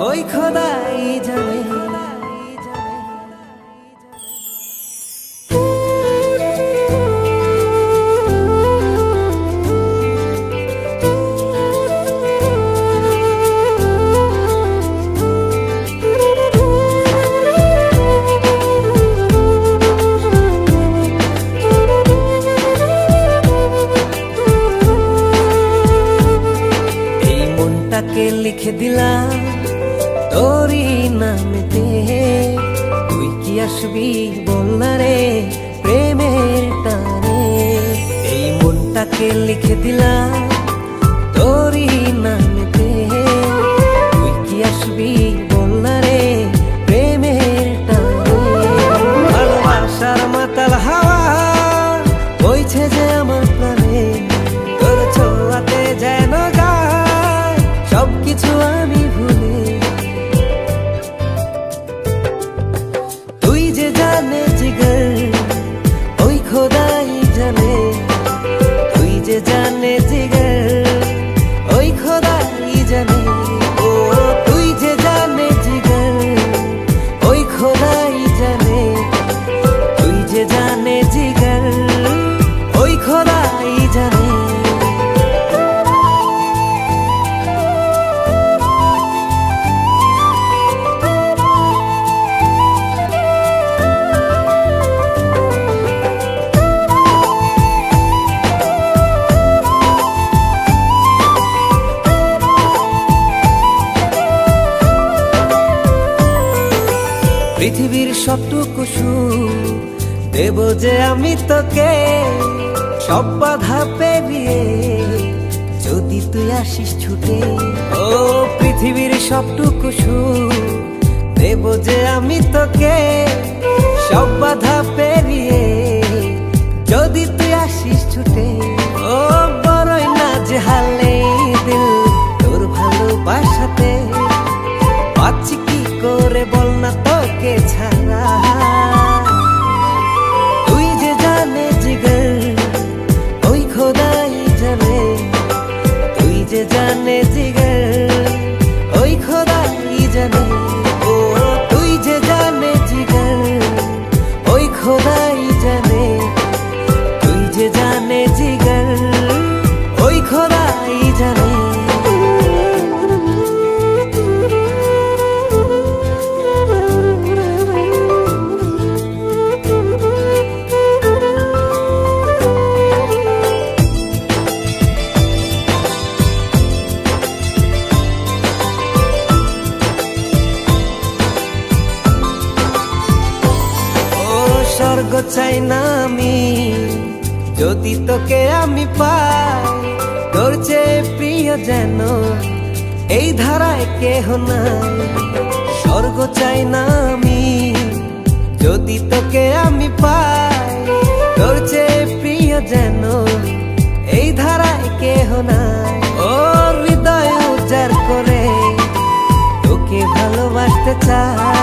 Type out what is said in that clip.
ওই খোদাই জানে। লিখে দিলাম তোরই নামেতে, তুই কি আসবি বল না রে প্রেমের টানে। এই মনটাকে লিখে দিলাম তোরই নামেতে, তুই কি আসবি বল না রে প্রেমের টানে। ভালোবাসার মাতাল হাওয়া বইছে যে আমার প্রাণে, তোর ছোঁয়াতে যেন সবকিছু আমি ভুলে। তুই যে জানে জিগর ওই খোদাই জানে, তুই যে জানে জিগর ওই খোদাই জানে। ও তুই যে জানে জিগর ওই খোদাই জানে, তুই যে জানে জিগর ওই খোদাই জানে। পৃথিবীর সবটুকু সুখ দেব যে আমি তোকে, সব বাধা পেরিয়ে যদি তুই আসিস ছুটে। ও পৃথিবীর সবটুকু সুখ দেব যে আমি তোকে, সব বাধা পেরিয়ে যদি তুই আসিস ছুটে। ও বড়ই না যে হালে দিল তোর ভালোবাসাতে, পাচ্ছি কি করে বল না তোকে ছাড়া। তুই যে জানে জিগর ওই খোদাই জানে, তুই যে জানে জিগর ওই খোদাই জানে। ও তুই যে জানে জিগর ওই খোদাই জানে, তুই যে জানে জিগর ওই খোদাই জানে। স্বর্গ চাই না আমি যদি তোকে আমি পাই, তোর চেয়ে প্রিয় যেন এই ধারায় কেহ নাই। স্বর্গ চাই না আমি যদি তোকে আমি পাই, তোর চেয়ে প্রিয় যেন এই ধারায় কেহ নাই। ও হৃদয় উজাড় করে তোকে ভালোবাসতে চাই।